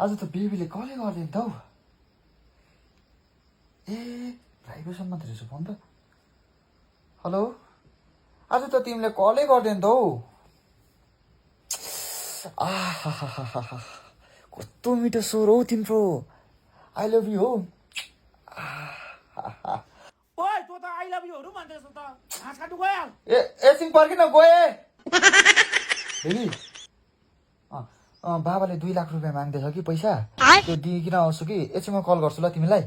आज त बेबीले कलै गर्दैन त हौ। ए भाइब्रेसन मात्रै रहेछ फोन त। हेलो, आज त तिमीले कलै गर्दैन त हौ। आहा कस्तो मिठो स्वर हौ तिम्रो। आई लभ यु हो। ओए तँ त आई लभ युहरू भन्दैछ त घाँस काट्नु गयो। ए एकछिन पर्खिन गए बेबी। बाबाले 2 लाख रुपियाँ माग्दैछ कि पैसा, त्यो दिइकन आउँछु कि एकछिनमा कल गर्छु ल तिमीलाई।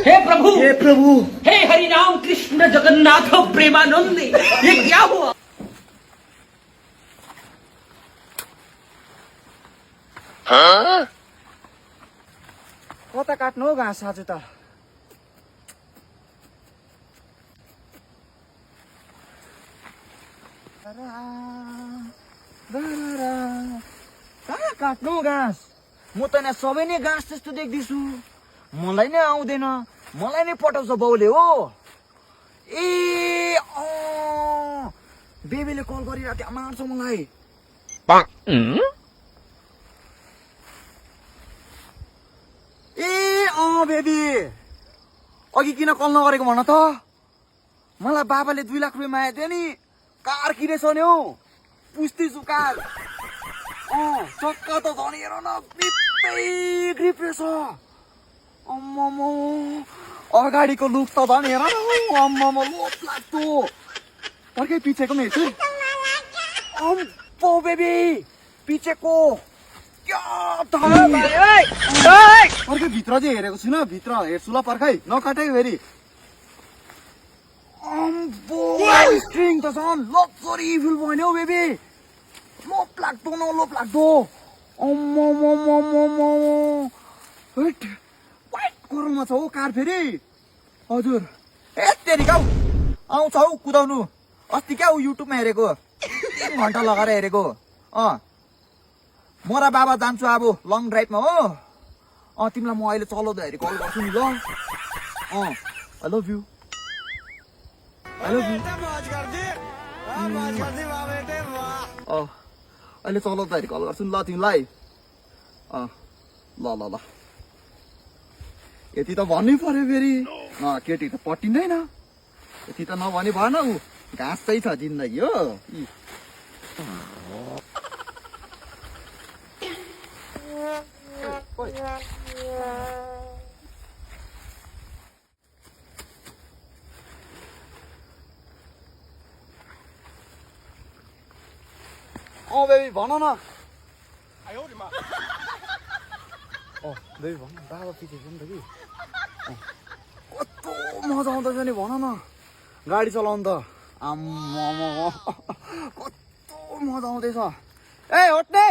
हे प्रभु हे हरि राम कृष्ण जगन्नाथ प्रेमानंद, ये क्या हुआ? कता काट्नु हौ घाँस आज त। कहाँ काट्नु घाँस? म त यहाँ सबै नै घाँस जस्तो देख्दैछु। मलाई नै आउँदैन, मलाई नै पठाउँछ बाउले हो। ए बेबीले कल गरिरहेको थियो, मार्छ मलाई। ए बेबी अघि किन कल नगरेको भन त। मलाई बाबाले 2 लाख रुपियाँ मागेको थियो नि, कार किनेछ नि हौ। पुस्दैछु कार। सक्का त झन् हेर न, ग्रिपै ग्रिप रहेछ। अम्मम अगाडिको लुक त झन् हेर न, अम्मम लोप लाग्दो। अर्कै पिछेको पनि हेर्छु। अम्पो बेबी पिछेको क्या अर्कै भित्र चाहिँ हेरेको छुइनँ, भित्र हेर्छु ल पर्खाइ नकाटै फेरि। अम्बो स्ट्रिङ त झन् लक्जरी फिल भयो हौ बेबी। लोप लाग्दो न लोप लाग्दो। वाइट कलरमा छ हौ कार फेरि। हजुर ए तेरिका हौ, आउँछ हौ कुदाउनु। अस्ति क्या हौ युट्युबमा हेरेको, 3 घन्टा लगाएर हेरेको। म र बाबा जान्छु अब लङ ड्राइभमा हो। तिमीलाई म अहिले चलाउँदाखेरि कल गर्छु नि ल। I love you. अहिले चलाउँदाखेरि कल गर्छु नि ल तिमीलाई। ल ल ल यति त भन्नै पर्यो फेरि। केटी त पटिँदैन, यति त नभनी भएन। ऊ घाँस चाहिँ छ जिन्दगी हो। बेबी भन न। बेबी भन, बाबा पछि छ नि त कि। कस्तो मजा आउँदैछ नि भन न, गाडी चलाउनु त। आम्मा कस्तो मजा आउँदैछ। ए हट्ने।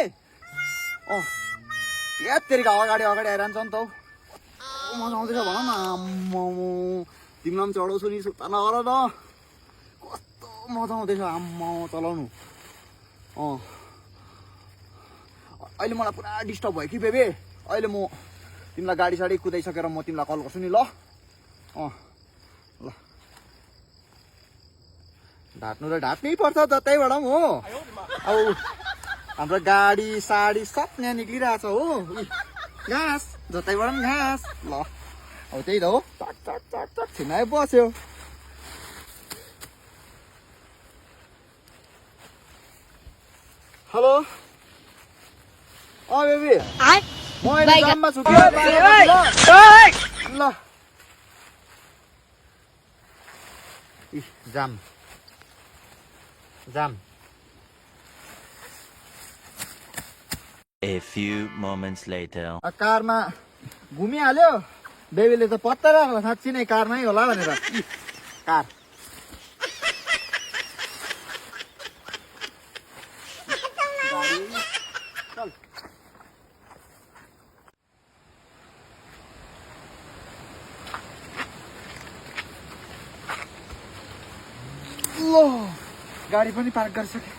तेरिका अगाडि अगाडि आइरहन्छ नि त हौ। कस्तो मजा आउँदैछ भन न। आम्मा तिमीलाई पनि चढाउँछु नि, सुर्ता नगर न। कस्तो मजा आउँदैछ आम्मा चलाउनु। अहिले मलाई पुरा डिस्टर्ब भयो कि बेबी। अहिले म तिमीलाई गाडी साडी कुदाइसकेर म तिमीलाई कल गर्छु नि ल। ल ढाट्नु र ढाट्नै पर्छ जतैबाट पनि हो। अब हाम्रो गाडी साडी सब यहाँ निक्लिरहेछ हो। घाँस जतैबाट पनि घाँस। ल अब त्यही त हो, चट चट चट चट छिनाइ बस्यो। हेलो बेबी, म अहिले जाममा छु कि। ल जाम जाम। A few moments later. कारमा घुमिहाल्यो। बेबीले त पत्ता लाग्ला साँच्ची नै कारमै होला भनेर। कार चल। ल गाडी पनि पार्क गरिसकेँ।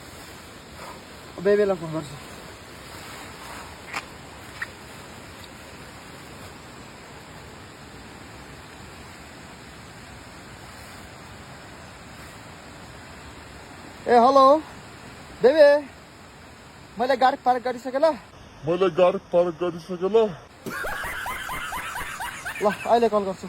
बेबीलाई फोन गर्छु। ए हेलो बेबी, मैले गाडी पार्क गरिसकेँ ल मैले गाडी पार्क गरिसकेँ ल ल अहिले कल गर्छु